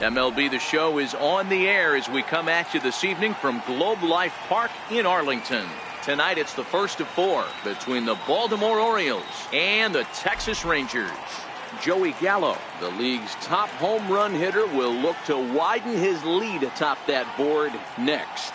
MLB The Show is on the air as we come at you this evening from Globe Life Park in Arlington. Tonight it's the first of 4 between the Baltimore Orioles and the Texas Rangers. Joey Gallo, the league's top home run hitter, will look to widen his lead atop that board next.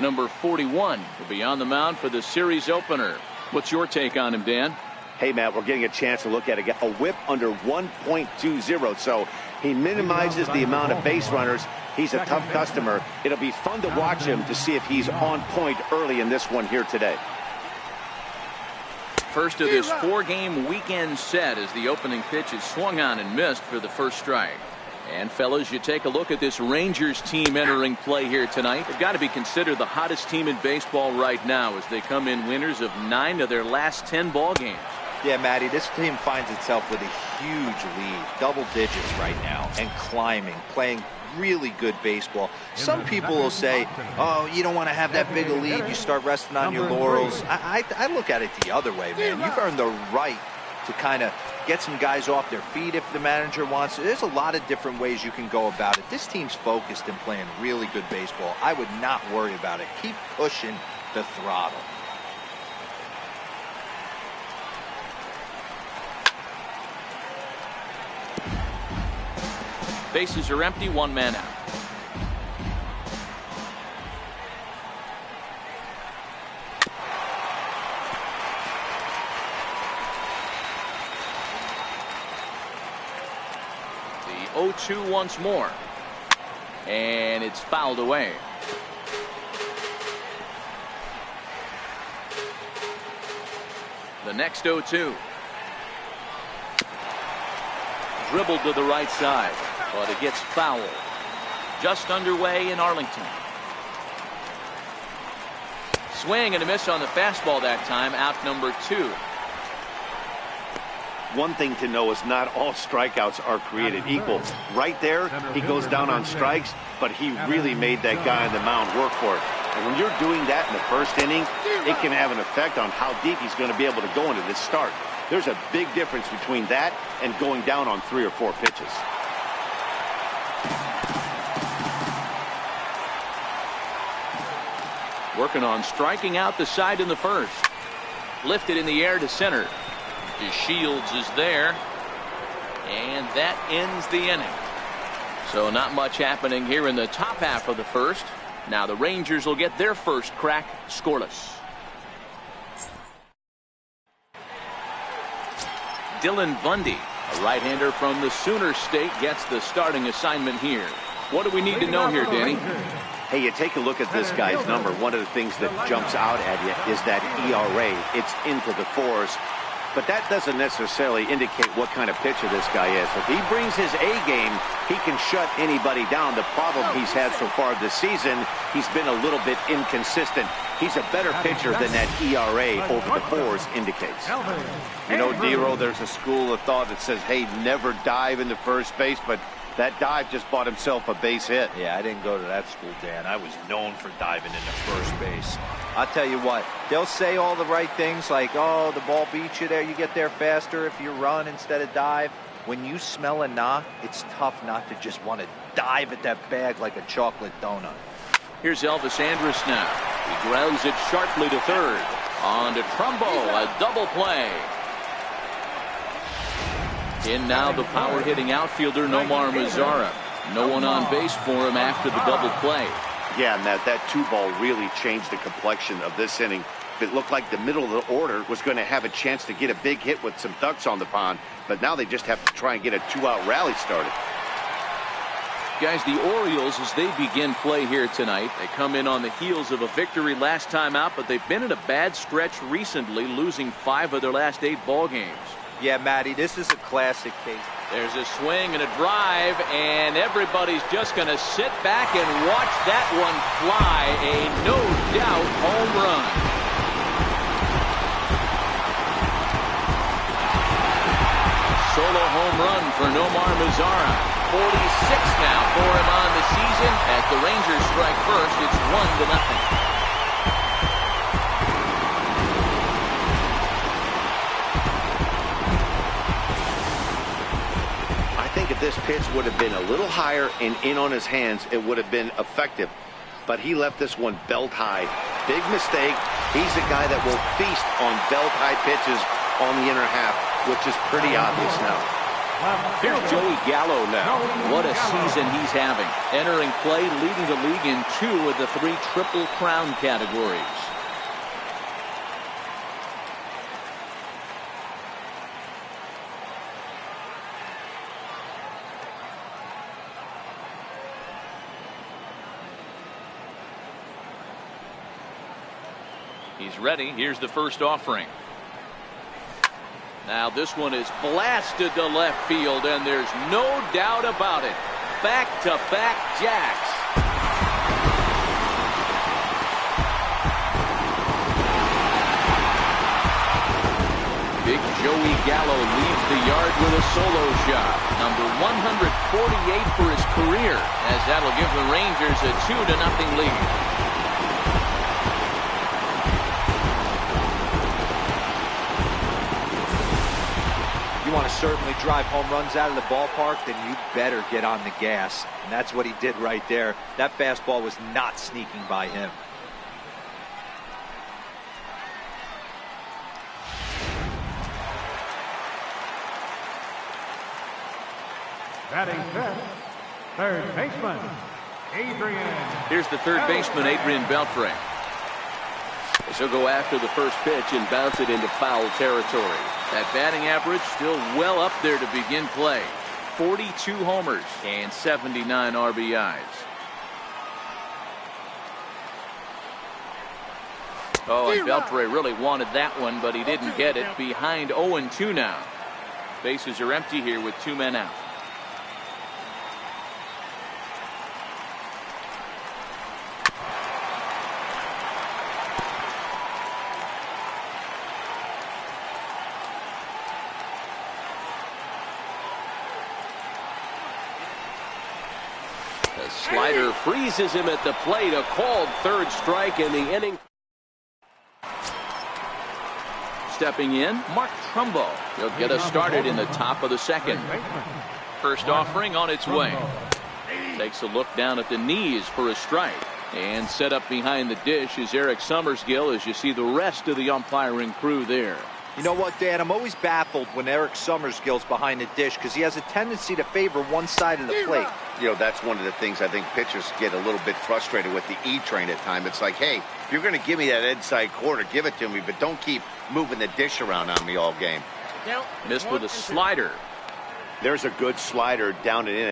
Number 41 will be on the mound for the series opener. What's your take on him, Dan? Hey, Matt, we're getting a chance to look at a whip under 1.20, so he minimizes the amount of base runners. He's a tough customer. It'll be fun to watch him to see if he's on point early in this one here today. First of this 4-game weekend set as the opening pitch is swung on and missed for the first strike. And fellas, you take a look at this Rangers team entering play here tonight. They've got to be considered the hottest team in baseball right now as they come in winners of 9 of their last 10 ball games. Yeah, Matty, this team finds itself with a huge lead, double digits right now, and climbing, playing really good baseball. Some people will say, oh, you don't want to have that big a lead, you start resting on your laurels. I look at it the other way, man. You've earned the right to kind of get some guys off their feet if the manager wants to. There's a lot of different ways you can go about it. This team's focused and playing really good baseball. I would not worry about it. Keep pushing the throttle. Bases are empty, 1 man out. The 0-2 once more. And it's fouled away. The next 0-2. Dribbled to the right side. But it gets fouled. Just underway in Arlington. Swing and a miss on the fastball that time. Out number 2. One thing to know is not all strikeouts are created equal. Right there, he goes down on strikes, but he really made that guy on the mound work for it. And when you're doing that in the first inning, it can have an effect on how deep he's going to be able to go into this start. There's a big difference between that and going down on 3 or 4 pitches. Working on striking out the side in the first. Lifted in the air to center. DeShields is there. And that ends the inning. So not much happening here in the top half of the first. Now the Rangers will get their first crack scoreless. Dylan Bundy, a right-hander from the Sooner State, gets the starting assignment here. What do we need to know here, Danny? Hey, you take a look at this guy's number. One of the things that jumps out at you is that ERA. It's into the 4s. But that doesn't necessarily indicate what kind of pitcher this guy is. If he brings his A game, he can shut anybody down. The problem he's had so far this season, he's been a little bit inconsistent. He's a better pitcher than that ERA over the 4s indicates. You know, Dero, there's a school of thought that says, hey, never dive into first base, but that dive just bought himself a base hit. Yeah, I didn't go to that school, Dan. I was known for diving into first base. I'll tell you what, they'll say all the right things like, oh, the ball beats you there, you get there faster if you run instead of dive. When you smell a knock, it's tough not to just want to dive at that bag like a chocolate donut. Here's Elvis Andrus now. He grounds it sharply to third. On to Trumbo, a double play. In now the power-hitting outfielder Nomar Mazara. No one on base for him after the double play. Yeah, and that 2-ball really changed the complexion of this inning. It looked like the middle of the order was going to have a chance to get a big hit with some ducks on the pond, but now they just have to try and get a 2-out rally started. Guys, the Orioles, as they begin play here tonight, they come in on the heels of a victory last time out, but they've been in a bad stretch recently, losing 5 of their last 8 ball games. Yeah, Matty, this is a classic case. There's a swing and a drive, and everybody's just going to sit back and watch that one fly. A no-doubt home run. Solo home run for Nomar Mazara. 46 now for him on the season. As the Rangers strike first, it's 1-0. pitch would have been a little higher and in on his hands, it would have been effective. But he left this one belt high. Big mistake. He's a guy that will feast on belt high pitches on the inner half, which is pretty obvious now. Here's Joey Gallo now. What a season he's having. Entering play, leading the league in 2 of the 3 Triple Crown categories. He's ready. Here's the first offering. Now this one is blasted to left field, and there's no doubt about it. Back-to-back jacks. Big Joey Gallo leaves the yard with a solo shot. Number 148 for his career, as that'll give the Rangers a 2-0 lead. You want to certainly drive home runs out of the ballpark, then you better get on the gas. And that's what he did right there. That fastball was not sneaking by him. Batting fifth, third baseman, Adrian. Here's the third baseman, Adrian Beltre. He'll go after the first pitch and bounce it into foul territory. That batting average still well up there to begin play. 42 homers and 79 RBIs. Oh, and Beltre really wanted that one, but he didn't get it. Behind 0-2 now. Bases are empty here with 2 men out. The slider freezes him at the plate. A called third strike in the inning. Stepping in, Mark Trumbo. He'll get us started in the top of the second. First offering on its way. Takes a look down at the knees for a strike. And set up behind the dish is Eric Summersgill, as you see the rest of the umpiring crew there. You know what, Dan? I'm always baffled when Eric Summersgill's behind the dish because he has a tendency to favor one side of the plate. You know, that's one of the things I think pitchers get a little bit frustrated with the E-train at times. It's like, hey, if you're going to give me that inside quarter, give it to me, but don't keep moving the dish around on me all game. Missed with a slider. There's a good slider down and in.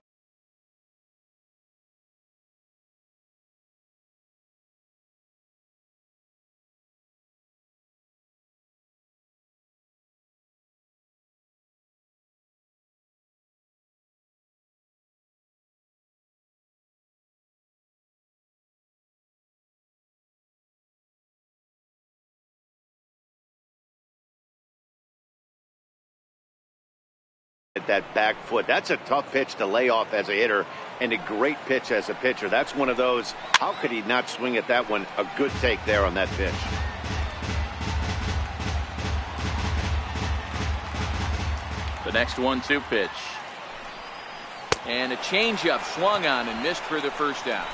That back foot, that's a tough pitch to lay off as a hitter, and a great pitch as a pitcher. That's one of those, how could he not swing at that one? A good take there on that pitch. The next 1-2 pitch. And a changeup swung on and missed for the first out.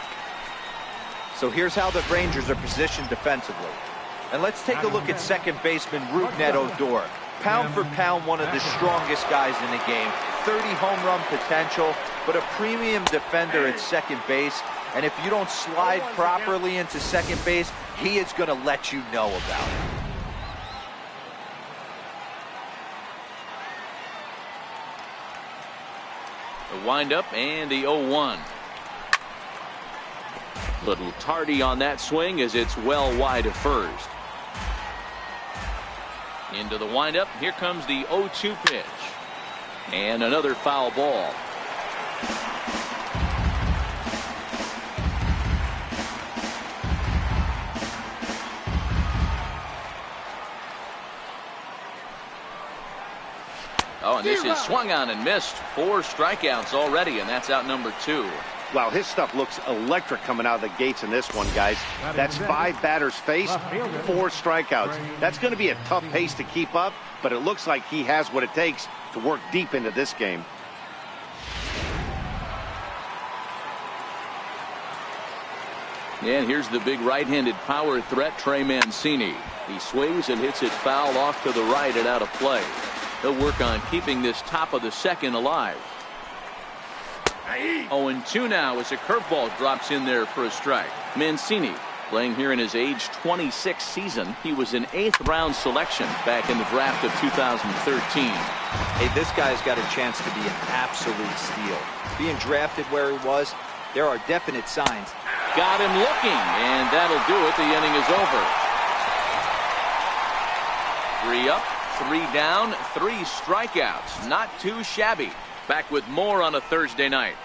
So here's how the Rangers are positioned defensively. And let's take a look at second baseman Rougned Odor. Pound for pound, one of the strongest guys in the game. 30 home run potential, but a premium defender at second base. And if you don't slide properly into second base, he is going to let you know about it. The windup and the 0-1. Little tardy on that swing as it's well wide of first. Into the windup. Here comes the 0-2 pitch. And another foul ball. Oh, and this is swung on and missed. 4 strikeouts already, and that's out number 2. Wow, his stuff looks electric coming out of the gates in this one, guys. That's 5 batters faced, 4 strikeouts. That's going to be a tough pace to keep up, but it looks like he has what it takes to work deep into this game. And here's the big right-handed power threat, Trey Mancini. He swings and hits it foul off to the right and out of play. He'll work on keeping this top of the second alive. 0-2 now as a curveball drops in there for a strike. Mancini playing here in his age 26 season. He was an 8th round selection back in the draft of 2013. Hey, this guy's got a chance to be an absolute steal. Being drafted where he was, there are definite signs. Got him looking, and that'll do it. The inning is over. 3 up, 3 down, 3 strikeouts. Not too shabby. Back with more on a Thursday night.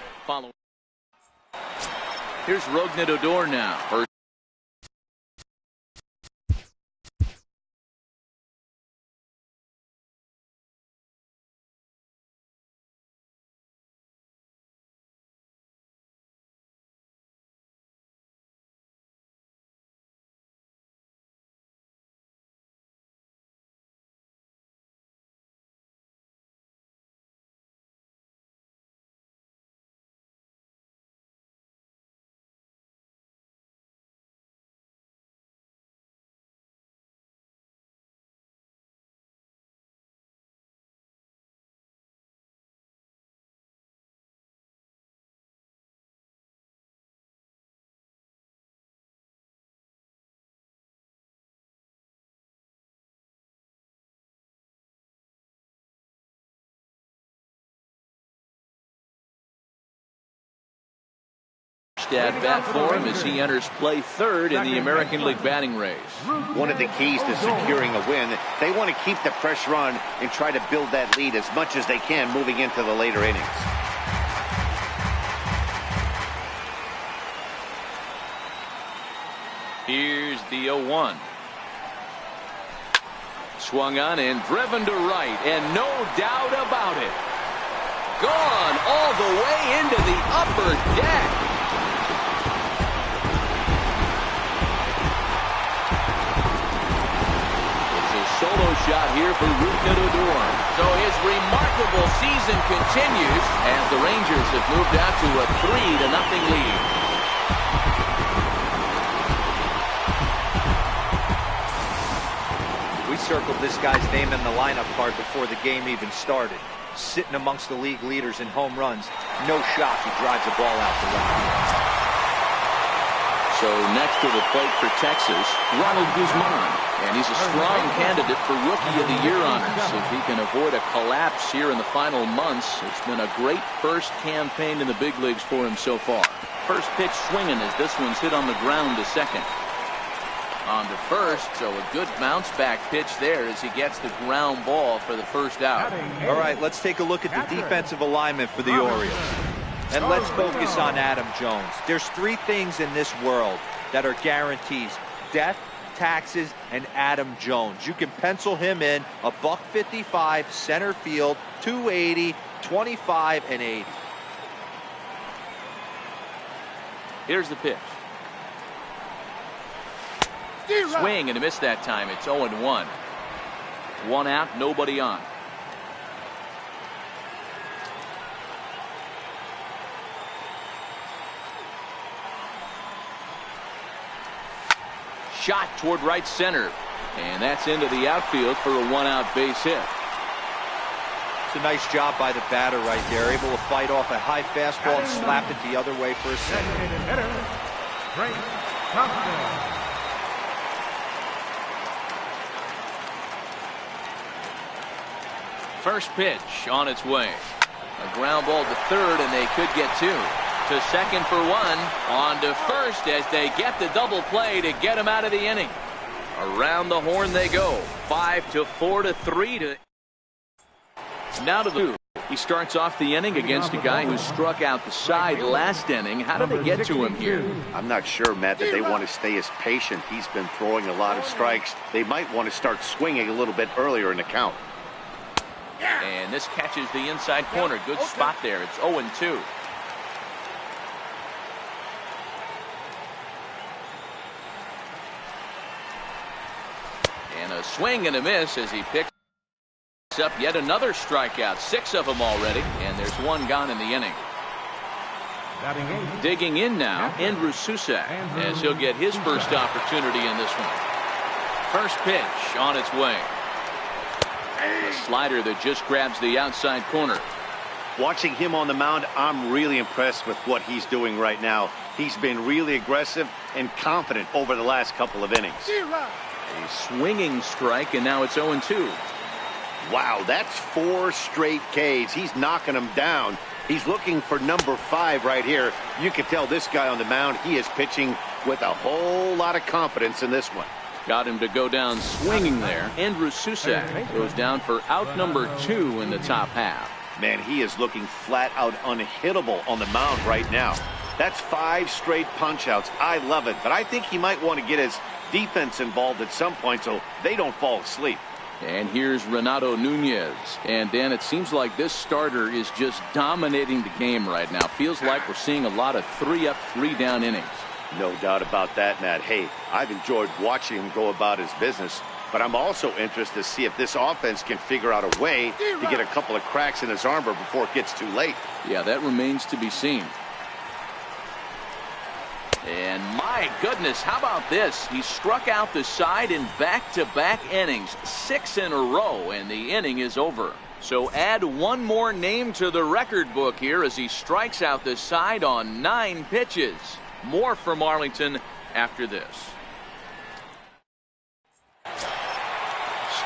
Here's Rougned Odor now. At bat for him as he enters play third in the American League batting race. One of the keys to securing a win, they want to keep the pressure on and try to build that lead as much as they can moving into the later innings. Here's the 0-1. Swung on and driven to right, and no doubt about it. Gone all the way into the upper deck. Solo shot here for Rougned Odor. So his remarkable season continues as the Rangers have moved out to a 3-0 lead. We circled this guy's name in the lineup card before the game even started. Sitting amongst the league leaders in home runs. No shock he drives the ball out to left field. So next to the plate for Texas, Ronald Guzman. And he's a strong candidate for Rookie of the Year honors. If he can avoid a collapse here in the final months, it's been a great first campaign in the big leagues for him so far. First pitch swinging as this one's hit on the ground to second. On to first, so a good bounce back pitch there as he gets the ground ball for the first out. All right, let's take a look at the defensive alignment for the Orioles. And let's focus on Adam Jones. There's 3 things in this world that are guarantees: death, taxes, and Adam Jones. You can pencil him in a $155 center field, 280, 25, and 80. Here's the pitch. Swing and a miss that time. It's 0-1. 1 out, nobody on. Shot toward right center, and that's into the outfield for a 1-out base hit. It's a nice job by the batter right there, able to fight off a high fastball and slap it the other way for a single. First pitch on its way. A ground ball to third, and they could get 2. To second for 1. On to first as they get the double play to get him out of the inning. Around the horn they go. 5-4 to 3 to. Now to the 2. He starts off the inning against a guy who struck out the side last inning. How did they get to him here? I'm not sure, Matt, that they want to stay as patient. He's been throwing a lot of strikes. They might want to start swinging a little bit earlier in the count. And this catches the inside corner. Good spot there. It's 0-2. And a swing and a miss as he picks up yet another strikeout. 6 of them already, and there's 1 gone in the inning. Batting 8. Digging in now, Andrew Susak, as he'll get his first opportunity in this one. First pitch on its way. A slider that just grabs the outside corner. Watching him on the mound, I'm really impressed with what he's doing right now. He's been really aggressive and confident over the last couple of innings. A swinging strike, and now it's 0-2. Wow, that's 4 straight Ks. He's knocking them down. He's looking for number 5 right here. You can tell this guy on the mound, he is pitching with a whole lot of confidence in this one. Got him to go down swinging there. Andrew Susak goes down for out number 2 in the top half. Man, he is looking flat out unhittable on the mound right now. That's 5 straight punch-outs. I love it, but I think he might want to get his defense involved at some point so they don't fall asleep. And here's Renato Nunez. And Dan, it seems like this starter is just dominating the game right now. Feels like we're seeing a lot of 3-up, 3-down innings. No doubt about that, Matt. Hey, I've enjoyed watching him go about his business, but I'm also interested to see if this offense can figure out a way to get a couple of cracks in his armor before it gets too late. Yeah, that remains to be seen. And my goodness, how about this? He struck out the side in back-to-back innings, 6 in a row, and the inning is over. So add one more name to the record book here as he strikes out the side on 9 pitches. More from Arlington after this.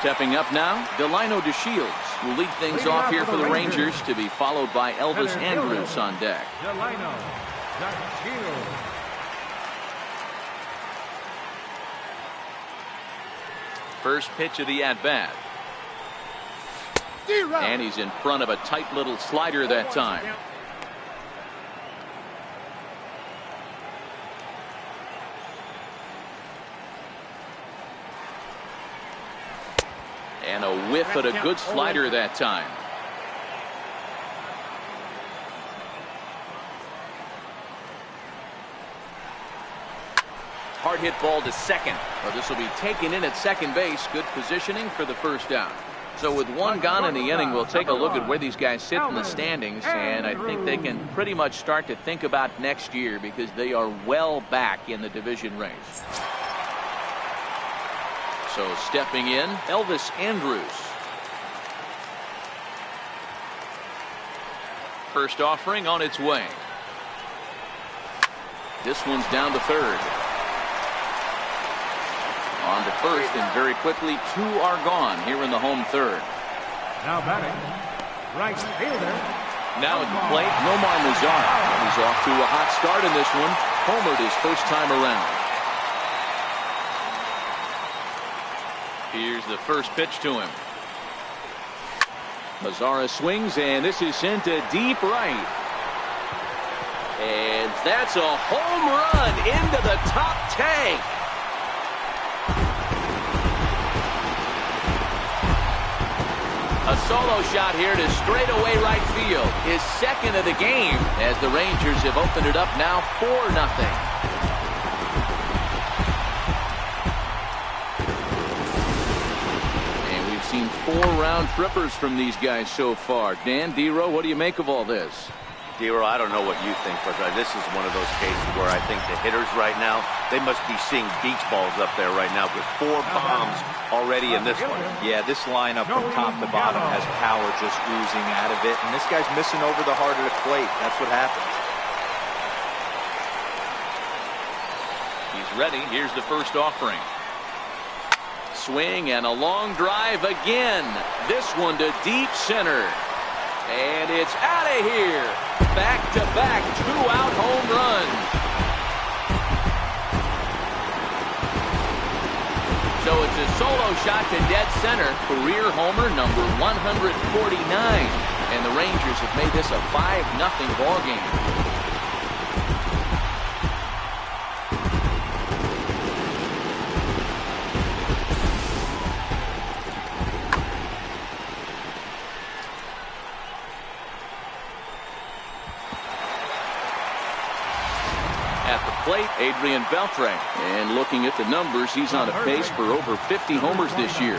Stepping up now, Delino DeShields will lead things off here for the Rangers, to be followed by Elvis Andrus on deck. Delino DeShields. First pitch of the at-bat. And he's in front of a tight little slider that time. And a whiff at a good slider that time. Hard hit ball to second. Well, this will be taken in at second base. Good positioning for the first down. So with one gone in the inning, we'll take a look at where these guys sit in the standings, and I think they can pretty much start to think about next year because they are well back in the division race. So stepping in, Elvis Andrus. First offering on its way. This one's down to third. On to first, and very quickly 2 are gone here in the home third. Now batting, right fielder. Now at the plate, Nomar Mazara. He's off to a hot start in this one. Homered his first time around. Here's the first pitch to him. Mazara swings, and this is sent to deep right. And that's a home run into the top tank. A solo shot here to straightaway right field. His second of the game as the Rangers have opened it up now 4-0. And we've seen 4 round trippers from these guys so far. Dan, Dero, what do you make of all this? Dero, I don't know what you think, but this is one of those cases where I think the hitters right now, they must be seeing beach balls up there right now with 4 bombs already in this one. Yeah, this lineup from top to bottom has power just oozing out of it, and this guy's missing over the heart of the plate. That's what happens. He's ready. Here's the first offering. Swing and a long drive again. This one to deep center. And it's out of here. Back-to-back 2-out home runs. So it's a solo shot to dead center. Career homer number 149. And the Rangers have made this a 5-0 ball game. At the plate, Adrian Beltre. And looking at the numbers, he's on a pace for over 50 homers this year.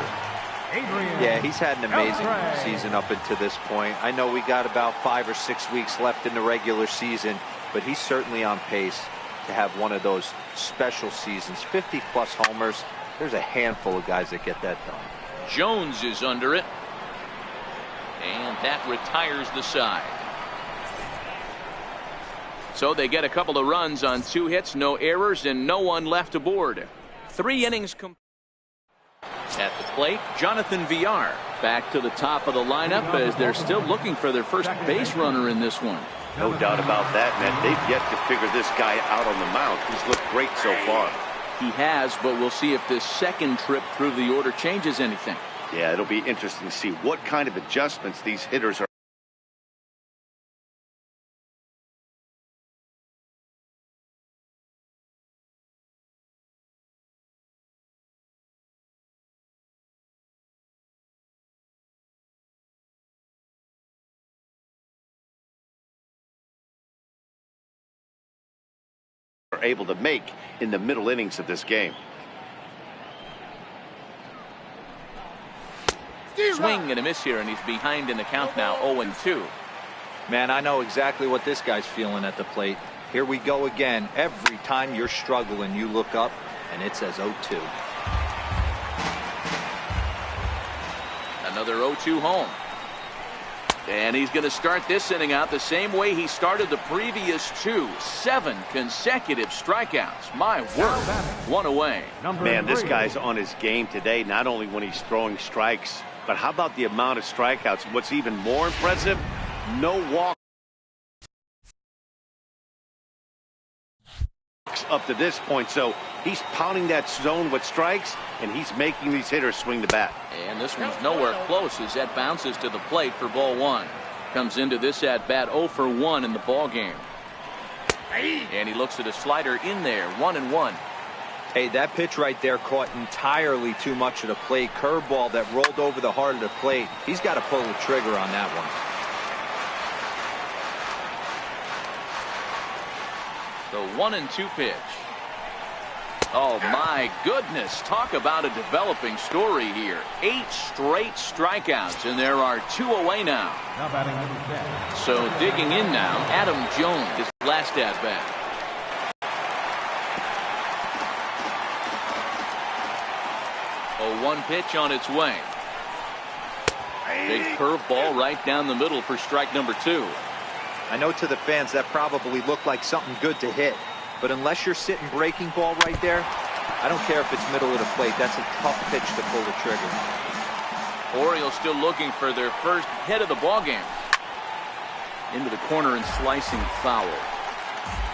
Yeah, he's had an amazing season up until this point. I know we got about 5 or 6 weeks left in the regular season. but he's certainly on pace to have one of those special seasons. 50-plus homers. There's a handful of guys that get that done. Jones is under it, and that retires the side. So they get a couple of runs on 2 hits, no errors, and no one left aboard. 3 innings complete. At the plate, Jonathan Villar back to the top of the lineup as they're still looking for their first base runner in this one. No doubt about that, man. They've yet to figure this guy out on the mound. He's looked great so far. He has, but we'll see if this second trip through the order changes anything. Yeah, it'll be interesting to see what kind of adjustments these hitters are able to make in the middle innings of this game. Swing and a miss here, and he's behind in the count now, 0-2. Man, I know exactly what this guy's feeling at the plate. Here we go again. Every time you're struggling, you look up, and it says 0-2. Another 0-2 home. And he's going to start this inning out the same way he started the previous 2. 7 consecutive strikeouts. My word. 1 away. Man, this guy's on his game today, not only when he's throwing strikes, but how about the amount of strikeouts? What's even more impressive, no walks up to this point. So he's pounding that zone with strikes, and he's making these hitters swing the bat. And this one's nowhere close as that bounces to the plate for ball 1. Comes into this at bat 0 for 1 in the ball game. And he looks at a slider in there, 1-1. Hey, that pitch right there caught entirely too much of the plate. Curveball that rolled over the heart of the plate. He's got to pull the trigger on that one. The 1-2 pitch. Oh my goodness, talk about a developing story here. 8 straight strikeouts, and there are 2 away now. So digging in now, Adam Jones, his last at bat. A 1 pitch on its way. Big curveball right down the middle for strike number 2. I know to the fans that probably looked like something good to hit. But unless you're sitting breaking ball right there, I don't care if it's middle of the plate. That's a tough pitch to pull the trigger. Orioles still looking for their first hit of the ball game. Into the corner and slicing foul.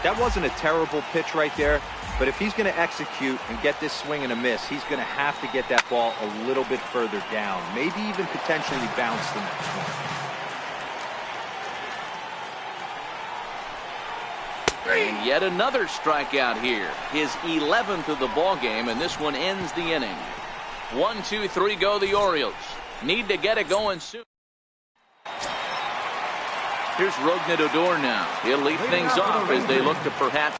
That wasn't a terrible pitch right there, but if he's going to execute and get this swing and a miss, he's going to have to get that ball a little bit further down, maybe even potentially bounce the next one. And yet another strikeout here. His 11th of the ball game, and this one ends the inning. 1, 2, 3 go the Orioles. Need to get it going soon. Here's Rougned Odor now. He'll lead things off as they look to perhaps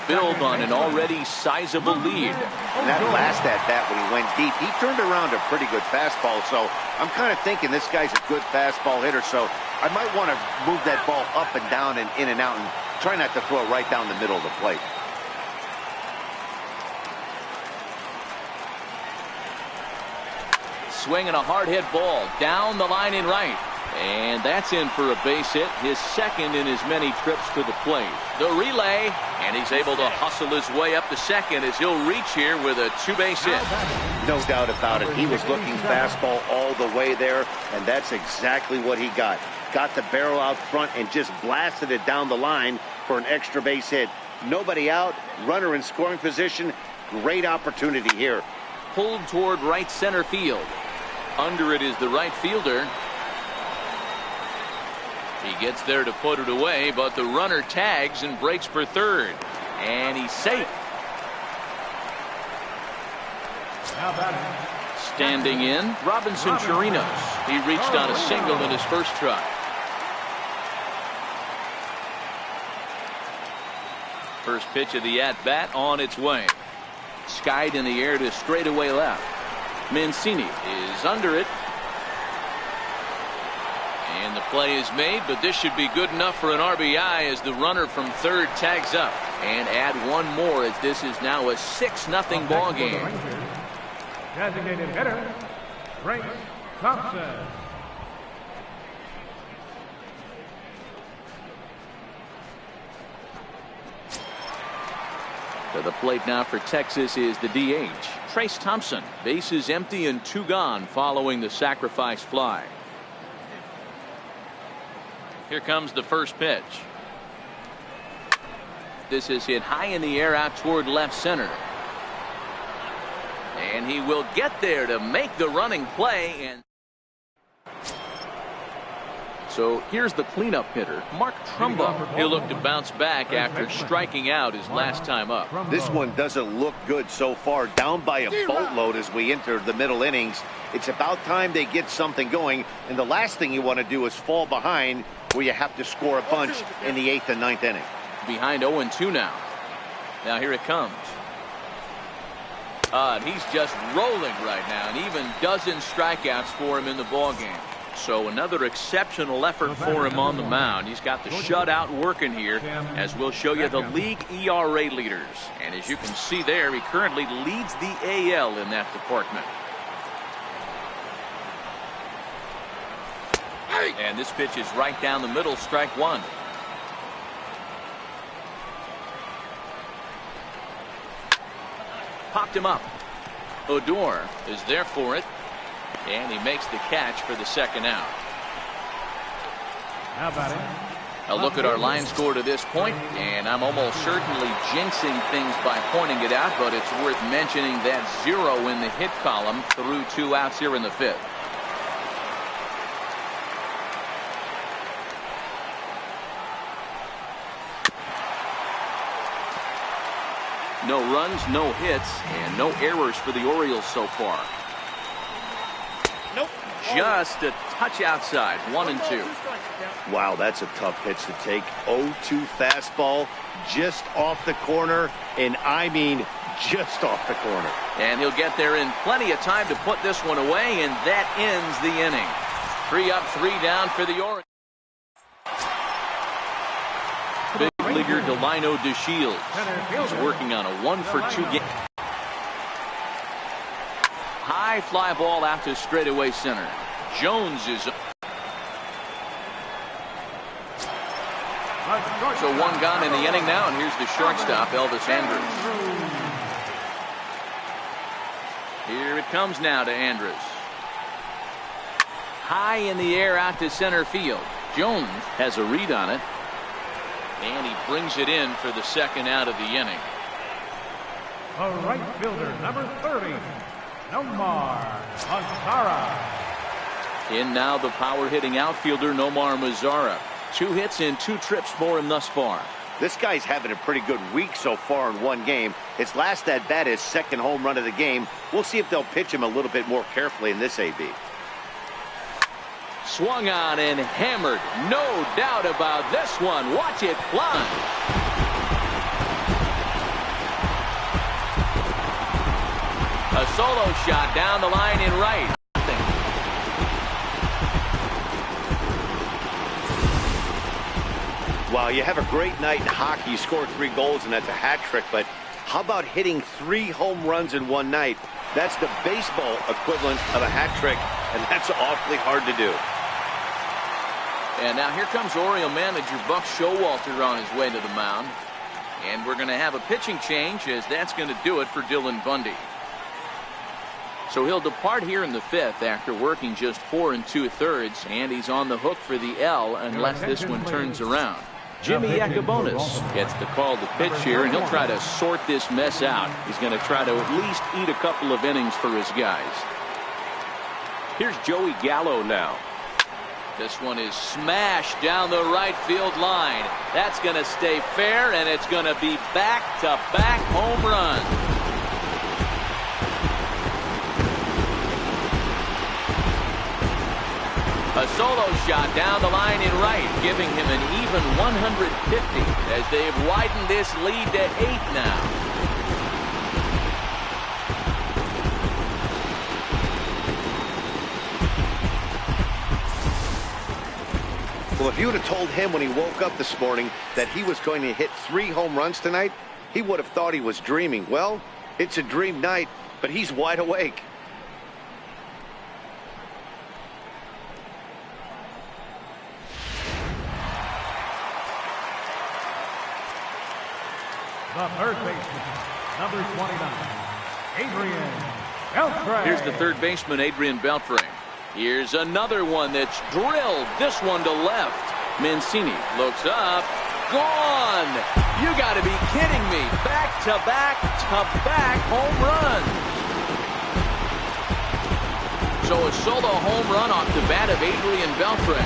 build on an already sizable lead. And that last at bat when he went deep, he turned around a pretty good fastball. So I'm kind of thinking this guy's a good fastball hitter. So I might want to move that ball up and down and in and out and try not to throw it right down the middle of the plate. Swinging a hard hit ball down the line in right. And that's in for a base hit, his second in as many trips to the plate. The relay, and he's able to hustle his way up to second as he'll reach here with a 2-base hit. No doubt about it. He was looking fastball all the way there, and that's exactly what he got. Got the barrel out front and just blasted it down the line for an extra base hit. Nobody out, runner in scoring position. Great opportunity here. Pulled toward right center field. Under it is the right fielder. He gets there to put it away, but the runner tags and breaks for third. And he's safe. Standing in, Robinson Chirinos. He reached on a single in his first try. First pitch of the at-bat on its way. Skied in the air to straightaway left. Mancini is under it. And the play is made, but this should be good enough for an RBI as the runner from third tags up. And add one more as this is now a 6-0 ball game. Designated hitter, Frank Thompson. To the plate now for Texas is the DH, Trace Thompson. Bases empty and 2 gone following the sacrifice fly. Here comes the first pitch. This is hit high in the air out toward left center. And he will get there to make the running play. And so here's the cleanup hitter, Mark Trumbo. He'll look to bounce back after striking out his last time up. This one doesn't look good so far. Down by a boatload as we enter the middle innings. It's about time they get something going. And the last thing you want to do is fall behind where you have to score a bunch in the 8th and 9th inning. Behind 0-2 now. Now here it comes. And he's just rolling right now, and even dozen strikeouts for him in the ball game. So another exceptional effort for him on the mound. He's got the shutout working here, as we'll show you the league ERA leaders. And as you can see there, he currently leads the AL in that department. And this pitch is right down the middle, strike one. Popped him up. Odor is there for it. And he makes the catch for the second out. How about it? A look at our line score to this point, and I'm almost certainly jinxing things by pointing it out, but it's worth mentioning that 0 in the hit column through 2 outs here in the 5th. No runs, no hits, and no errors for the Orioles so far. Nope. Just a touch outside, 1-2. Wow, that's a tough pitch to take. 0-2 fastball just off the corner, and I mean just off the corner. And he'll get there in plenty of time to put this one away, and that ends the inning. 3 up, 3 down for the Orioles. Big leaguer Delino DeShields is working on a 1-for-2 game. High fly ball out to straightaway center. Jones is up. So 1 gone in the inning now, and here's the shortstop, Elvis Andrus. Here it comes now to Andrus. High in the air out to center field. Jones has a read on it. And he brings it in for the second out of the inning. The right fielder, number 30, Nomar Mazara. In now the power-hitting outfielder, Nomar Mazara. 2 hits and 2 trips for him thus far. This guy's having a pretty good week so far in one game. His last at-bat is second home run of the game. We'll see if they'll pitch him a little bit more carefully in this AB. Swung on and hammered. No doubt about this one. Watch it fly. A solo shot down the line in right. Wow, you have a great night in hockey. You scored 3 goals, and that's a hat trick. But how about hitting 3 home runs in one night? That's the baseball equivalent of a hat trick, and that's awfully hard to do. And now here comes Oriole manager Buck Showalter on his way to the mound. And we're going to have a pitching change, as that's going to do it for Dylan Bundy. So he'll depart here in the 5th after working just 4 2/3, and he's on the hook for the L unless this one turns around. Jimmy Yacobonis gets the call to pitch here, and he'll try to sort this mess out. He's going to try to at least eat a couple of innings for his guys. Here's Joey Gallo now. This one is smashed down the right field line. That's going to stay fair, and it's going to be back-to-back home runs. A solo shot down the line in right, giving him an even 150 as they've widened this lead to 8 now. if you would have told him when he woke up this morning that he was going to hit 3 home runs tonight, he would have thought he was dreaming. Well, it's a dream night, but he's wide awake. The third baseman, number 29, Adrian Beltre. Here's the third baseman, Adrian Beltre. Here's another one that's drilled. This one to left. Mancini looks up. Gone. You got to be kidding me. Back-to-back home run. So a solo home run off the bat of Adrian Beltre.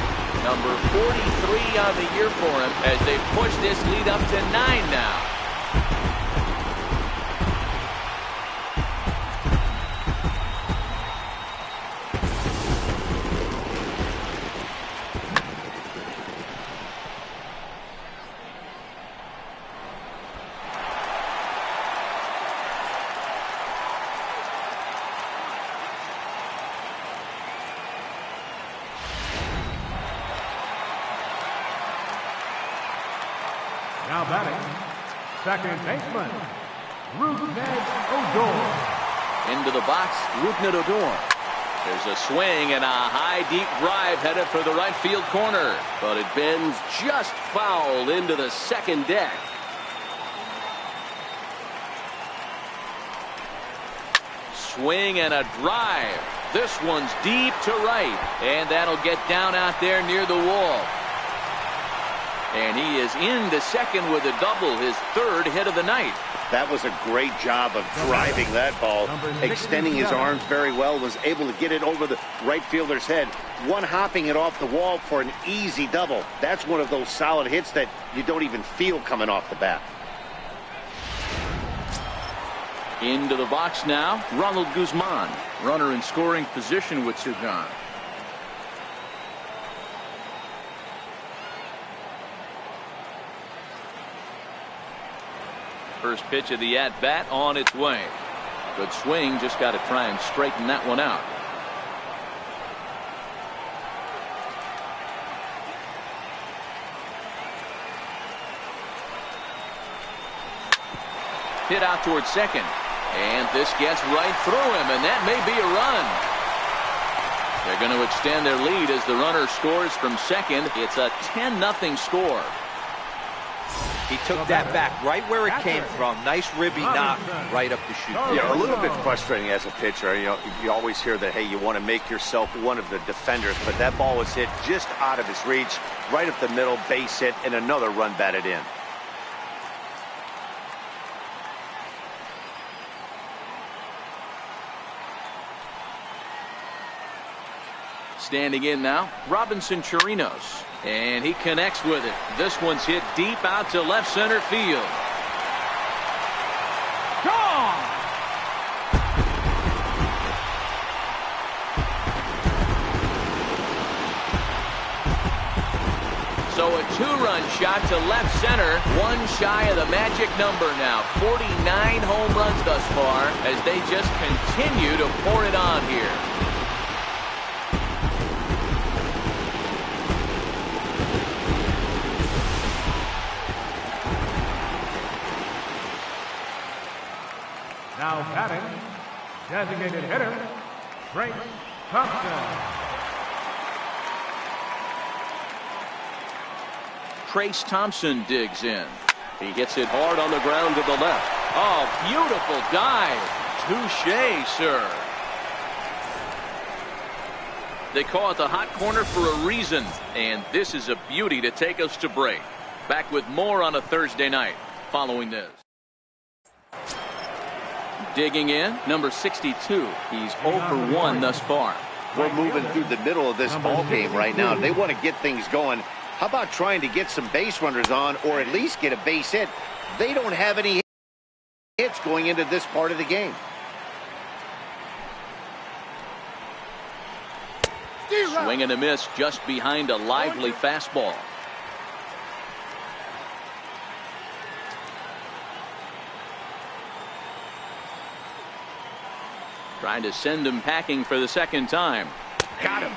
Number 43 on the year for him as they push this lead up to 9 now. Now batting, second baseman, Rougned Odor. Into the box, Rougned Odor. There's a swing and a high, deep drive headed for the right field corner. But it bends just foul into the second deck. Swing and a drive. This one's deep to right. And that'll get down out there near the wall. And he is into second with a double, his third hit of the night. That was a great job of driving that ball, extending his arms very well, was able to get it over the right fielder's head, one-hopping it off the wall for an easy double. That's one of those solid hits that you don't even feel coming off the bat. Into the box now, Ronald Guzman, runner in scoring position with Sugan. First pitch of the at-bat on its way. Good swing, just got to try and straighten that one out. Hit out towards second. And this gets right through him, and that may be a run. They're going to extend their lead as the runner scores from second. It's a 10-0 score. He took that back right where it came from. Nice ribby knock right up the chute. Yeah, a little bit frustrating as a pitcher. You know, you always hear that, hey, you want to make yourself one of the defenders, but that ball was hit just out of his reach, right up the middle, base hit, and another run batted in. Standing in now, Robinson Chirinos. And he connects with it. This one's hit deep out to left center field. Gone! So a 2-run shot to left center. One shy of the magic number now. 49 home runs thus far as they just continue to pour it on here. Now batting, designated hitter, Trace Thompson. Trace Thompson digs in. He hits it hard on the ground to the left. Oh, beautiful dive. Touché, sir. They call it the hot corner for a reason, and this is a beauty to take us to break. Back with more on a Thursday night following this. Digging in, number 62. He's 0 for 1 thus far. We're moving through the middle of this ball game right now. They want to get things going. How about trying to get some base runners on, or at least get a base hit? They don't have any hits going into this part of the game. Swing and a miss just behind a lively fastball. Trying to send him packing for the second time. Got him.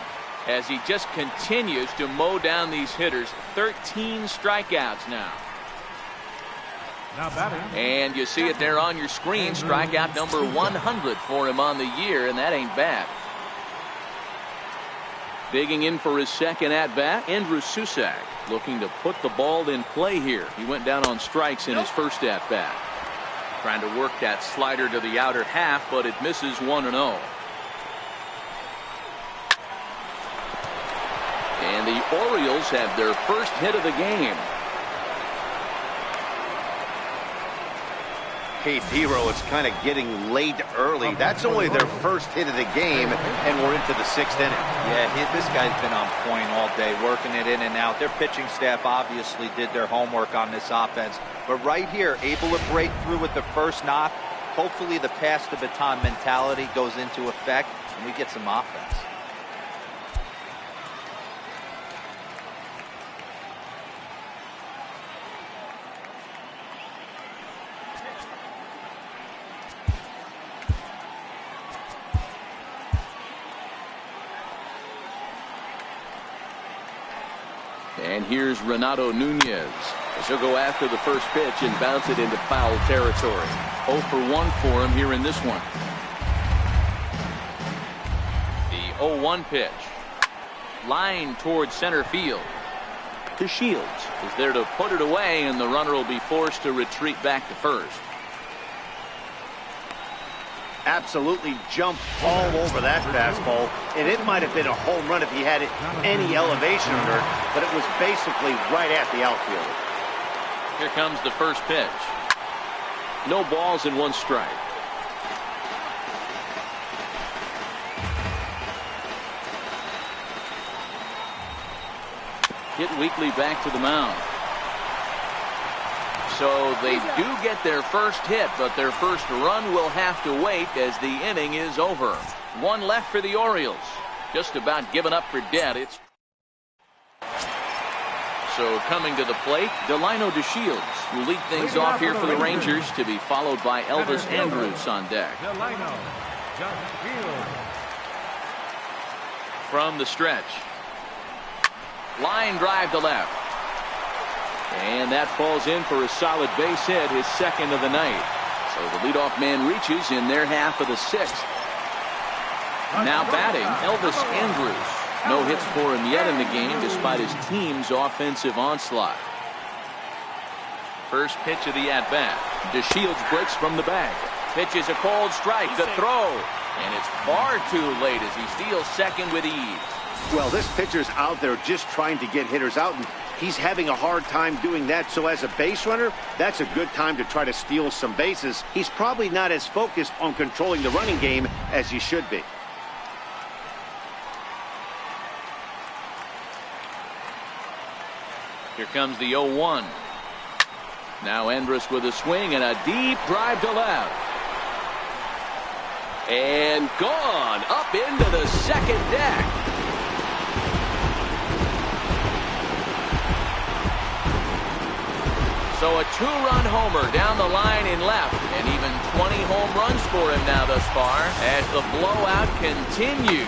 as he just continues to mow down these hitters. 13 strikeouts now. And you see it there on your screen. Strikeout number 100 for him on the year, and that ain't bad. Digging in for his second at-bat, Andrew Susac, looking to put the ball in play here. He went down on strikes in his first at-bat. Trying to work that slider to the outer half, but it misses 1-0. And the Orioles have their first hit of the game. Hey, D-Row, it's kind of getting late early. That's only their first hit of the game, and we're into the 6th inning. Yeah, this guy's been on point all day, working it in and out. Their pitching staff obviously did their homework on this offense. But right here, able to break through with the first knock. Hopefully the pass the baton mentality goes into effect, and we get some offense. And here's Renato Nunez, as he'll go after the first pitch and bounce it into foul territory. 0 for 1 for him here in this one. The 0-1 pitch. Line towards center field. DeShields is there to put it away, and the runner will be forced to retreat back to first. Absolutely jumped all over that fastball, and it might have been a home run if he had any elevation under it, but it was basically right at the outfield. Here comes the first pitch. No balls and 1 strike. Hit weakly back to the mound. So they do get their first hit, but their first run will have to wait as the inning is over. 1 left for the Orioles. Just about given up for dead. It's so coming to the plate, Delino DeShields will lead things off here for the Rangers, to be followed by Elvis Andrus on deck. From the stretch. Line drive to left. And that falls in for a solid base hit, his second of the night. So the leadoff man reaches in their half of the 6th. Now batting, Elvis Andrus. No hits for him yet in the game, despite his team's offensive onslaught. First pitch of the at-bat. DeShields breaks from the bag. Pitches a cold strike, the throw. And it's far too late as he steals second with ease. Well, this pitcher's out there just trying to get hitters out, and he's having a hard time doing that. So as a base runner, that's a good time to try to steal some bases. He's probably not as focused on controlling the running game as he should be. Here comes the 0-1. Now Andrus with a swing and a deep drive to left. And gone up into the second deck. So a 2-run homer down the line in left, and even 20 home runs for him now thus far as the blowout continues.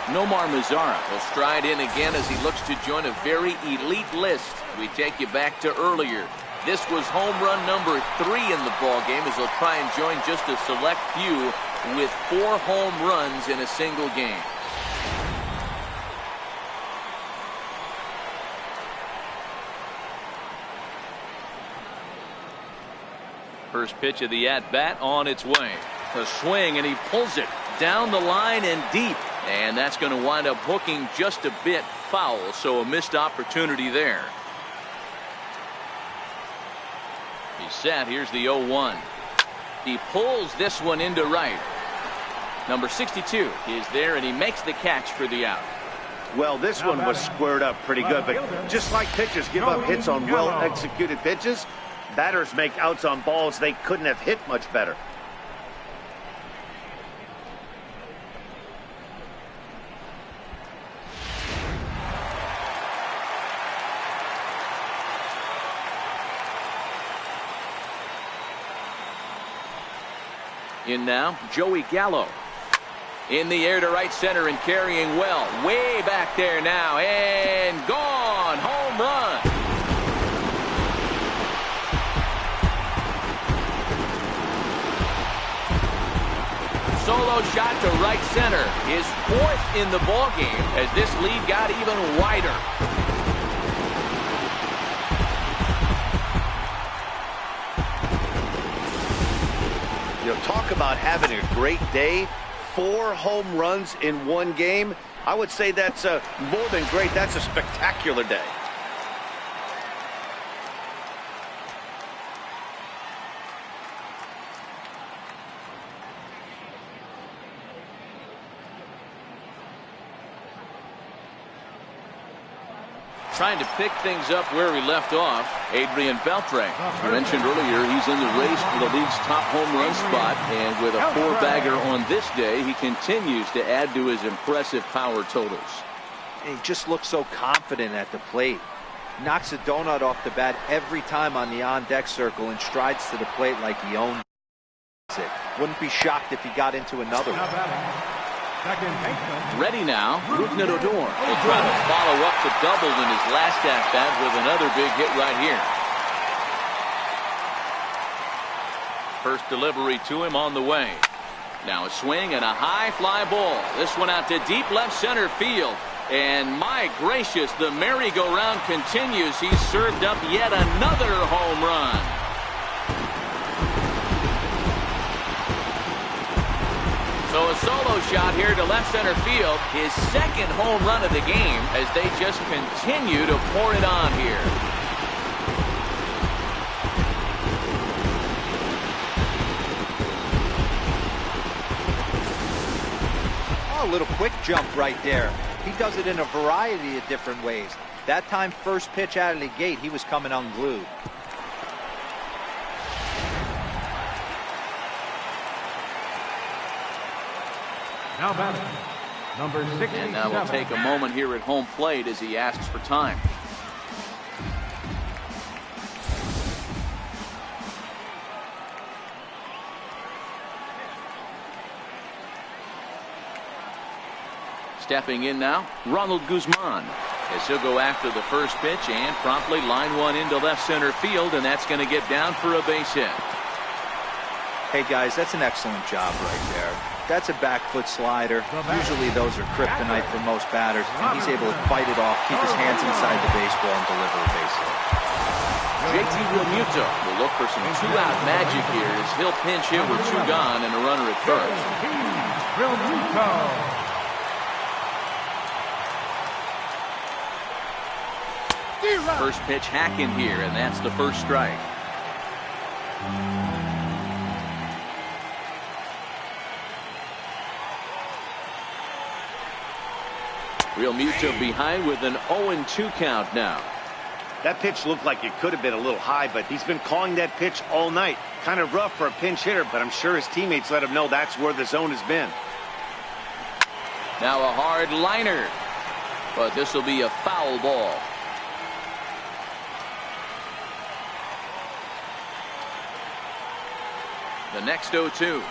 Nomar Mazara will stride in again as he looks to join a very elite list. We take you back to earlier. This was home run number 3 in the ballgame, as he'll try and join just a select few with 4 home runs in a single game. First pitch of the at-bat on its way. A swing, and he pulls it down the line and deep. And that's going to wind up hooking just a bit foul, so a missed opportunity there. He's set. Here's the 0-1. He pulls this one into right. Number 62 is there, and he makes the catch for the out. Well, this one was squared up pretty good, but just like pitchers give up hits on well-executed pitches, batters make outs on balls they couldn't have hit much better. In now, Joey Gallo. In the air to right center and carrying well. Way back there now. And gone. Home run. Solo shot to right center. His fourth in the ballgame as this lead got even wider. You know, talk about having a great day. 4 home runs in one game. I would say that's more than great. That's a spectacular day. Trying to pick things up where he left off, Adrian Beltre. As you mentioned earlier, he's in the race for the league's top home run spot, and with a 4-bagger on this day, he continues to add to his impressive power totals. He just looks so confident at the plate. Knocks a donut off the bat every time on the on-deck circle and strides to the plate like he owns it. Wouldn't be shocked if he got into another one. Ready now, Rougned Odor will try to follow up the double in his last at-bat with another big hit right here. First delivery to him on the way. Now a swing and a high fly ball. This one out to deep left center field. And my gracious, the merry-go-round continues. He's served up yet another home run. So a solo shot here to left center field, his second home run of the game as they just continue to pour it on here. Oh, a little quick jump right there. He does it in a variety of different ways. That time, first pitch out of the gate, he was coming unglued. Now batting, number 67. And now we'll take a moment here at home plate as he asks for time. Stepping in now, Ronald Guzman, as he'll go after the first pitch and promptly line one into left center field, and that's going to get down for a base hit. Hey guys, that's an excellent job right there. That's a back foot slider. Usually those are kryptonite for most batters, and he's able to fight it off, keep his hands inside the baseball, and deliver a base hit. JT Realmuto will look for some two-out magic here as he'll pinch hit with 2 gone and a runner at first. First pitch hacking here, and that's the first strike. Realmuto behind with an 0-2 count now. That pitch looked like it could have been a little high, but he's been calling that pitch all night. Kind of rough for a pinch hitter, but I'm sure his teammates let him know that's where the zone has been. Now a hard liner, but this will be a foul ball. The next 0-2.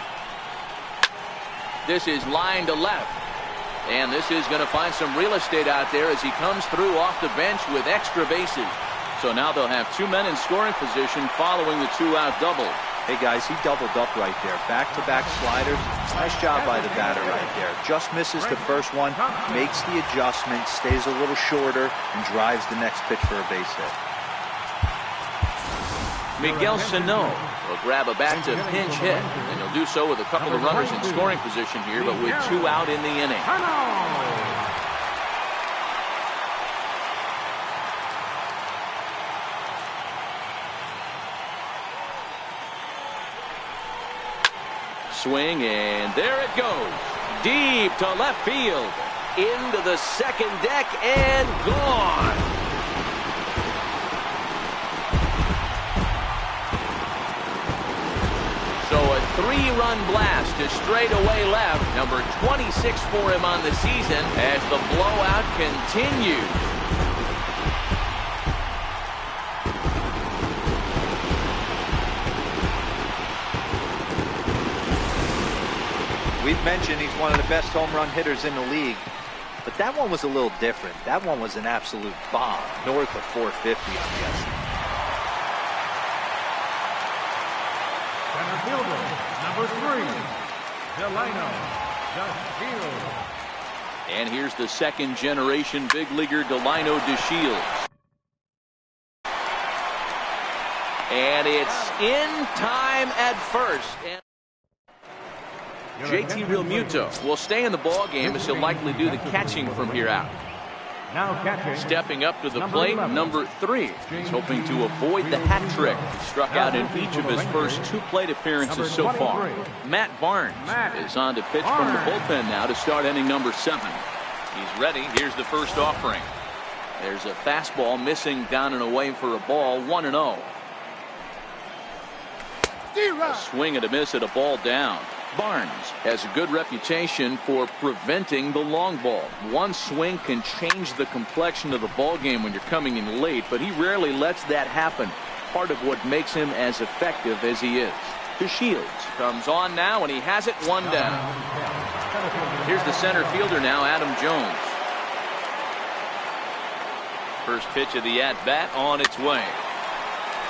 This is line to left. And this is going to find some real estate out there as he comes through off the bench with extra bases. So now they'll have 2 men in scoring position following the 2-out double. Hey guys, he doubled up right there. Back-to-back sliders. Nice job by the batter right there. Just misses the first one, makes the adjustment, stays a little shorter, and drives the next pitch for a base hit. Miguel Sano will grab a back to pinch hit, and he'll do so with a couple of runners in scoring position here, but with 2 out in the inning. Swing, and there it goes. Deep to left field. Into the second deck, and gone. So a 3-run blast to straightaway left. Number 26 for him on the season as the blowout continues. You've mentioned he's one of the best home run hitters in the league. But that one was a little different. That one was an absolute bomb. North of 450, I'm guessing. Center fielder, number 3, Delano DeShields. And here's the second generation big leaguer Delano DeShields. And it's in time at first. And JT Realmuto will stay in the ball game as he'll likely do the catching from here out. Now catching. Stepping up to the plate, number 3. He's hoping to avoid the hat trick. He struck out in each of his first 2 plate appearances so far. Matt Barnes is on to pitch from the bullpen now to start inning number 7. He's ready. Here's the first offering. There's a fastball missing down and away for a ball, 1-0. A swing and a miss at a ball down. Barnes has a good reputation for preventing the long ball. One swing can change the complexion of the ball game when you're coming in late, but he rarely lets that happen. Part of what makes him as effective as he is. DeShields comes on now, and he has it 1 down. Here's the center fielder now, Adam Jones. First pitch of the at-bat on its way.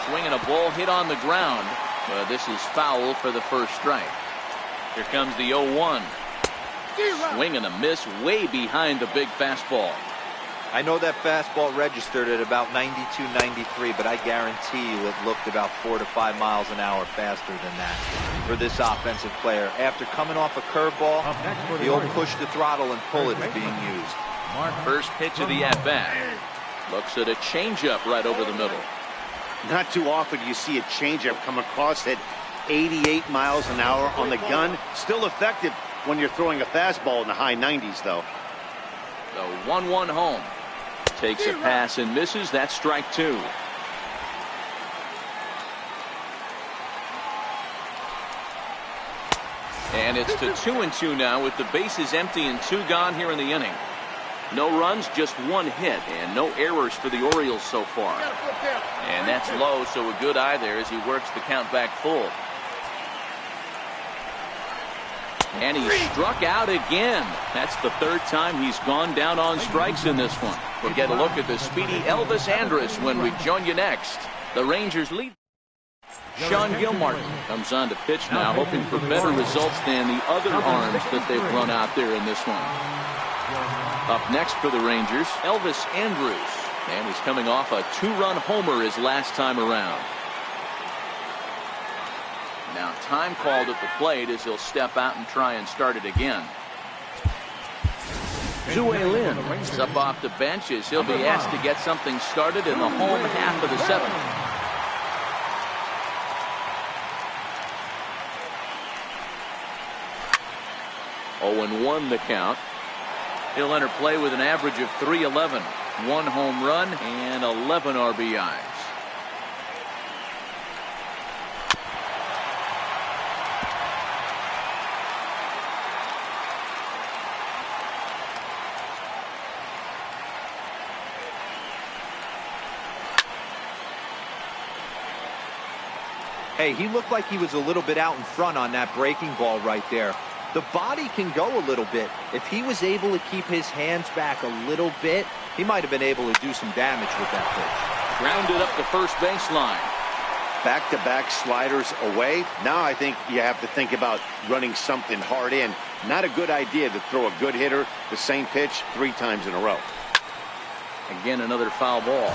Swinging a ball hit on the ground. This is foul for the first strike. Here comes the 0-1. Swing and a miss way behind the big fastball. I know that fastball registered at about 92, 93, but I guarantee you it looked about 4 to 5 miles an hour faster than that for this offensive player. After coming off a curveball, the old push the throttle and pull it is being used. First pitch of the at-bat. Looks at a changeup right over the middle. Not too often you see a changeup come across at 88 miles an hour on the gun. Still effective when you're throwing a fastball in the high 90s, though. The 1-1 home. Takes a pass and misses. That's strike 2. And it's to 2-2 now with the bases empty and 2 gone here in the inning. No runs, just 1 hit, and no errors for the Orioles so far. And that's low, so a good eye there as he works the count back full. And he struck out again. That's the 3rd time he's gone down on strikes in this one. We'll get a look at the speedy Elvis Andrus when we join you next. The Rangers lead. Sean Gilmartin comes on to pitch now, hoping for better results than the other arms that they've run out there in this one. Up next for the Rangers, Elvis Andrus. And he's coming off a 2-run homer his last time around. Now time called at the plate as he'll step out and try and start it again. Zue Lin is up off the bench as he'll be asked to get something started in the home half of the 7th. Oh, 0-1 the count. He'll enter play with an average of .311, 1 home run and 11 RBIs. Hey, he looked like he was a little bit out in front on that breaking ball right there. The body can go a little bit. If he was able to keep his hands back a little bit, he might have been able to do some damage with that pitch. Grounded up the first baseline. Back-to-back sliders away. Now I think you have to think about running something hard in. Not a good idea to throw a good hitter the same pitch 3 times in a row. Again, another foul ball.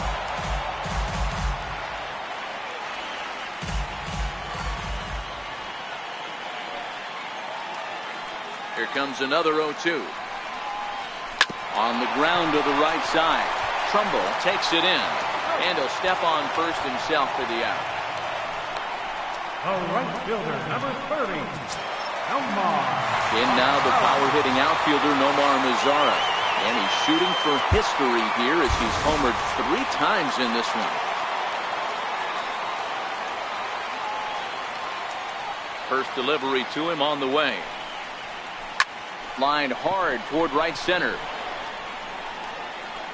Here comes another 0-2. On the ground to the right side. Trumbull takes it in. And he'll step on first himself for the out. The right fielder, number 30, Nomar. In now the power-hitting outfielder, Nomar Mazara. And he's shooting for history here as he's homered 3 times in this one. First delivery to him on the way. Lined hard toward right center.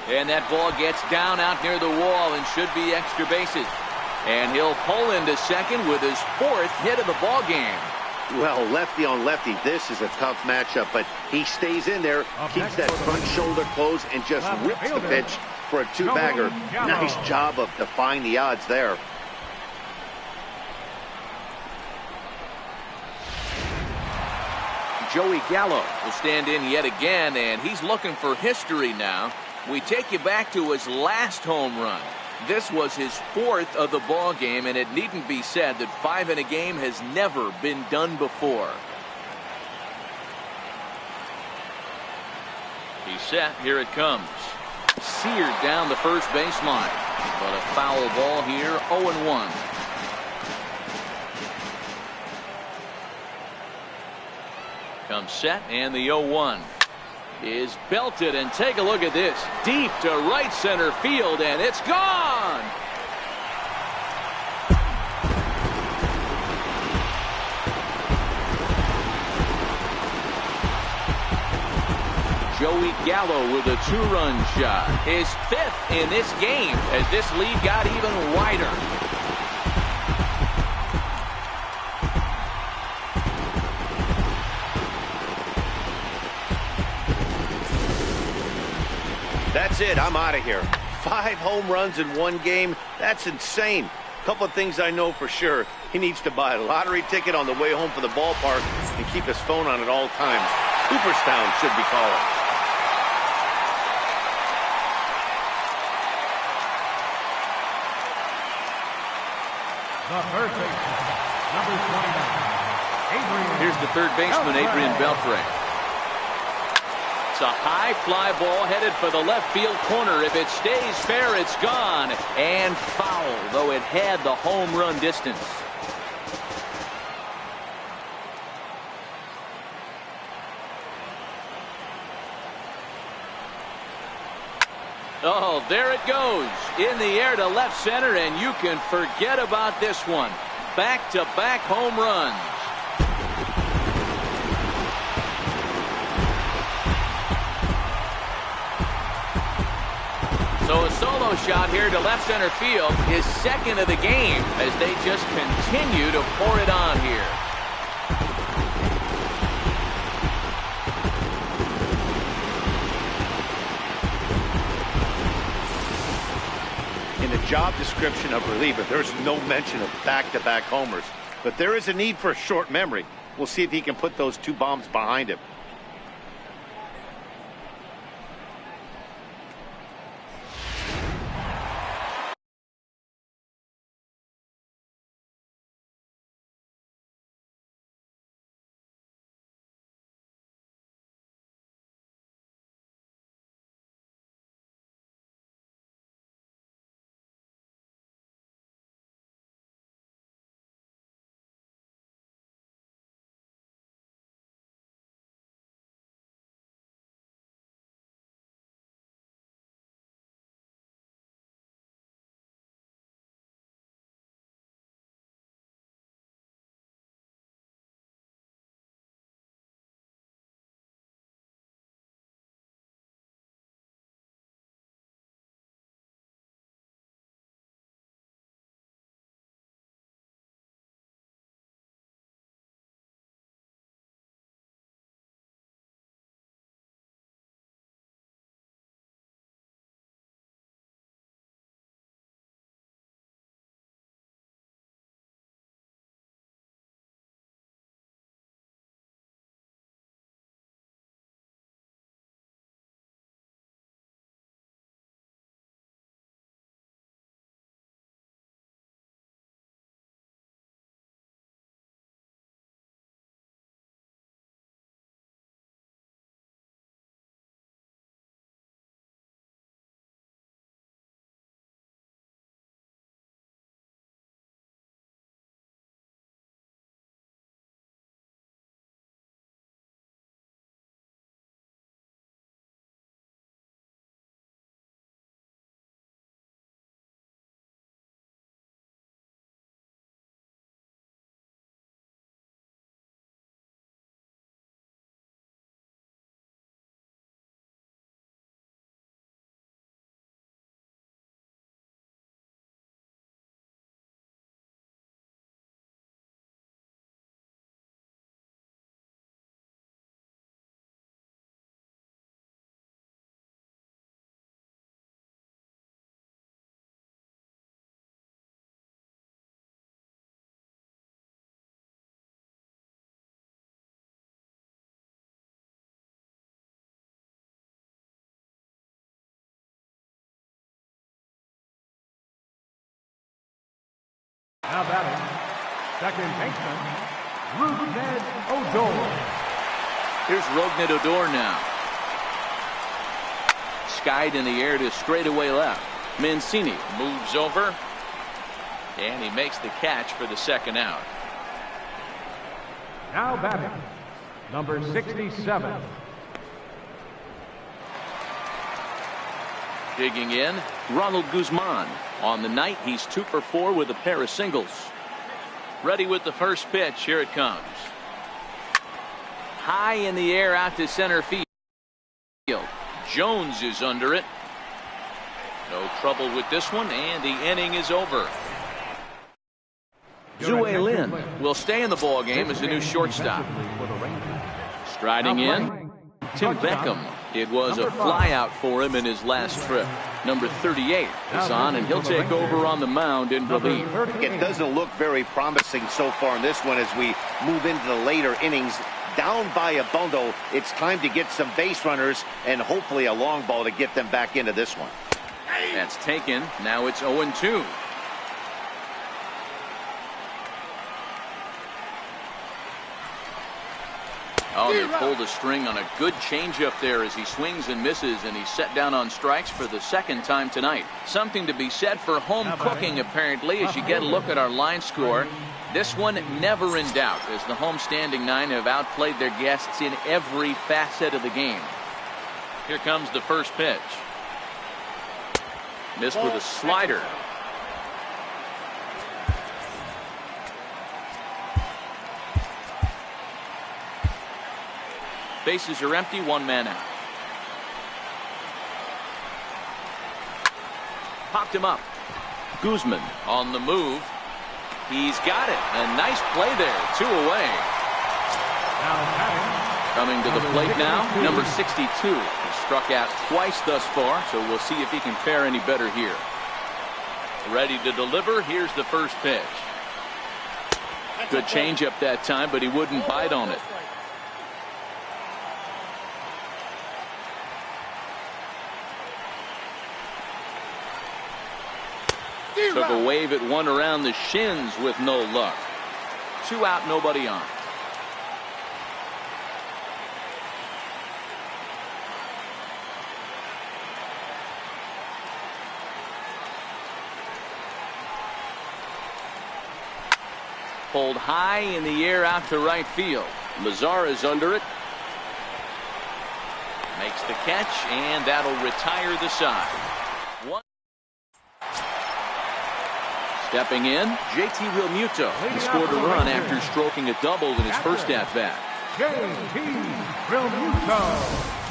And that ball gets down out near the wall and should be extra bases. And he'll pull into second with his 4th hit of the ball game. Well, lefty on lefty, this is a tough matchup, but he stays in there, keeps that front shoulder closed, and just rips the pitch for a two-bagger. Nice job of defying the odds there. Joey Gallo will stand in yet again, and he's looking for history now. We take you back to his last home run. This was his 4th of the ball game, and it needn't be said that 5 in a game has never been done before. He's set. Here it comes. Seared down the first baseline. But a foul ball here, 0-1. Comes set, and the 0-1 is belted, and take a look at this. Deep to right center field, and it's gone! Joey Gallo with a 2-run shot. His 5th in this game as this lead got even wider. That's it. I'm out of here. 5 home runs in one game. That's insane. A couple of things I know for sure. He needs to buy a lottery ticket on the way home from the ballpark and keep his phone on at all times. Cooperstown should be calling. The third baseman, number 29, Adrian. Here's the third baseman, Adrian Beltre. It's a high fly ball headed for the left field corner. If it stays fair, it's gone. And foul, though it had the home run distance. Oh, there it goes. In the air to left center, and you can forget about this one. Back-to-back home runs. So a solo shot here to left center field, his 2nd of the game, as they just continue to pour it on here. In the job description of reliever, there's no mention of back-to-back homers. But there is a need for a short memory. We'll see if he can put those 2 bombs behind him. Now batting, second baseman, Rougned Odor. Here's Rougned Odor now. Skied in the air to straightaway left. Mancini moves over, and he makes the catch for the second out. Now batting, number 67. Digging in, Ronald Guzman. On the night, he's 2 for 4 with a pair of singles. Ready with the first pitch. Here it comes. High in the air out to center field. Jones is under it. No trouble with this one, and the inning is over. Zue Lin will stay in the ball game as the new shortstop. Striding in, Tim Beckham. It was a flyout for him in his last trip. Number 38 is on, and he'll take over on the mound in relief. It doesn't look very promising so far in this one as we move into the later innings. Down by a bundle, it's time to get some base runners and hopefully a long ball to get them back into this one. That's taken. Now it's 0-2. Oh, they pulled a string on a good changeup there as he swings and misses, and he's set down on strikes for the second time tonight. Something to be said for home cooking, apparently, as you get a look at our line score. This one never in doubt, as the home standing 9 have outplayed their guests in every facet of the game. Here comes the first pitch. Missed with a slider. Bases are empty, 1 man out. Popped him up. Guzman on the move. He's got it. A nice play there. 2 away. Coming to the plate now, number 62. He struck out twice thus far, so we'll see if he can fare any better here. Ready to deliver. Here's the first pitch. Good changeup that time, but he wouldn't bite on it. Took a wave at one around the shins with no luck. 2 out, nobody on. Pulled high in the air out to right field. Lazar is under it. Makes the catch, and that'll retire the side. Stepping in, JT Realmuto. He scored a run after stroking a double in his first at-bat. JT Realmuto.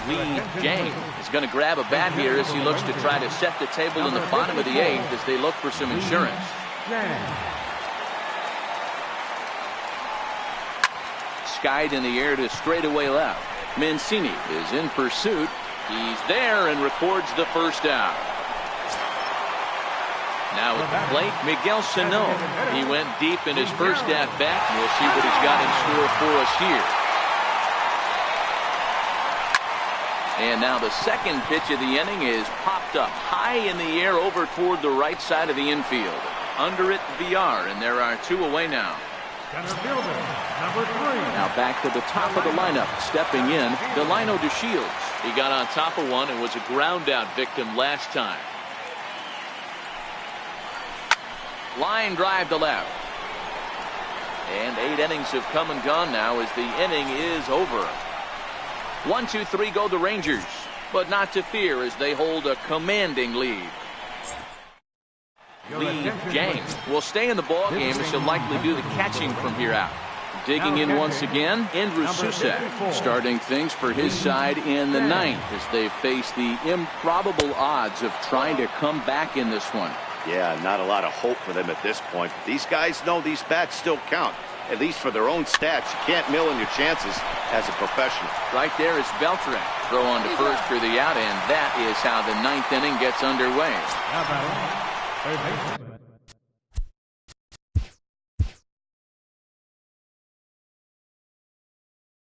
Lee Jang is going to grab a bat here as he looks to try to set the table in the bottom of the 8th as they look for some insurance. Skied in the air to straightaway left. Mancini is in pursuit. He's there and records the first out. Now at the plate, Miguel Sano. He went deep in his first at-bat. We'll see what he's got in store for us here. And now the second pitch of the inning is popped up high in the air over toward the right side of the infield. Under it, VR, and there are 2 away now. Center fielder, number 3. Now back to the top of the lineup. Stepping in, Delino DeShields. He got on top of one and was a ground-out victim last time. Line drive to left. And 8 innings have come and gone now as the inning is over. 1, 2, 3 go the Rangers, but not to fear as they hold a commanding lead. Lee Jang will stay in the ball game as he'll likely do the catching from here out. Digging in once again, Andrew Susak starting things for his side in the 9th as they face the improbable odds of trying to come back in this one. Yeah, not a lot of hope for them at this point. But these guys know these bats still count, at least for their own stats. You can't mill in your chances as a professional. Right there is Beltran. Throw on to first for the out, and that is how the 9th inning gets underway.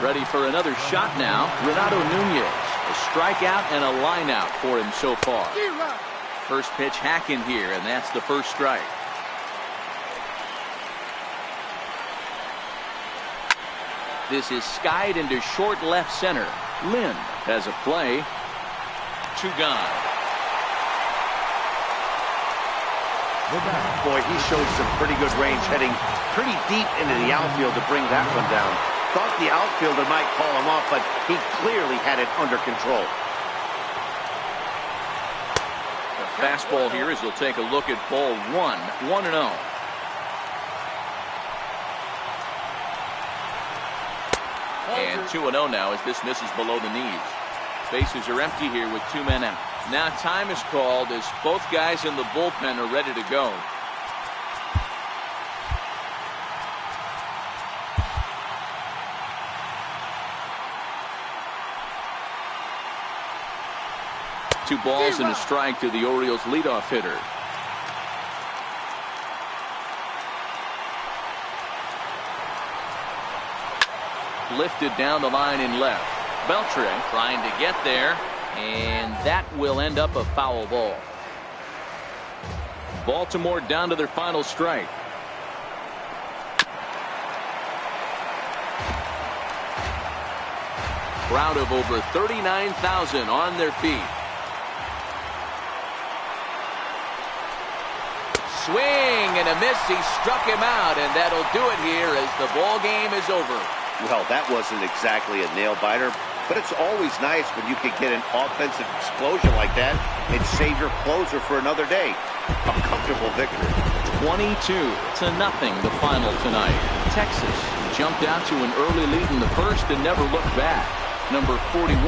Ready for another shot now. Renato Nunez. A strikeout and a line out for him so far. First pitch hacking here, and that's the first strike. this is skied into short left center. Lynn has a play. 2 gone. Boy, he showed some pretty good range, heading pretty deep into the outfield to bring that one down. Thought the outfielder might call him off, but he clearly had it under control. The fastball here as we'll take a look at ball 1, 1-0. And 2-0 now as this misses below the knees. Bases are empty here with 2 men out. Now time is called as both guys in the bullpen are ready to go. Two balls and a strike to the Orioles leadoff hitter. Lifted down the line in left. Beltre trying to get there, and that will end up a foul ball. Baltimore down to their final strike. Crowd of over 39,000 on their feet. Swing and a miss. He struck him out, and that'll do it here as the ball game is over. Well, that wasn't exactly a nail-biter, but it's always nice when you can get an offensive explosion like that and save your closer for another day. A comfortable victory. 22-0 the final tonight. Texas jumped out to an early lead in the first and never looked back. Number 41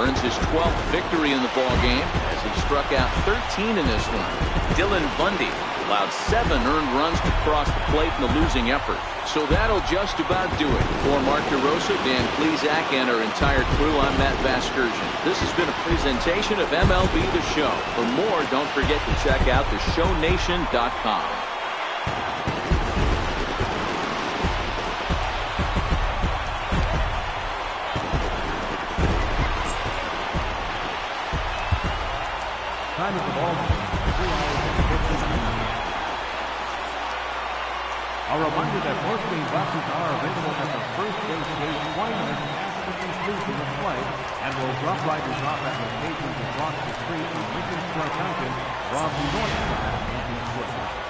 earns his 12th victory in the ballgame as he struck out 13 in this one. Dylan Bundy allowed 7 earned runs to cross the plate in the losing effort. So that'll just about do it. For Mark DeRosa, Dan Plesac, and our entire crew, I'm Matt Vasgersian. This has been a presentation of MLB The Show. For more, don't forget to check out theshownation.com. Time at the ball. 3 hours and 59 minutes. A reminder that most buses are available at the first base gate 20 minutes after the conclusion of play and will drop riders off at locations across the street from Lincoln Square Fountain, from the north side of Lincoln Square.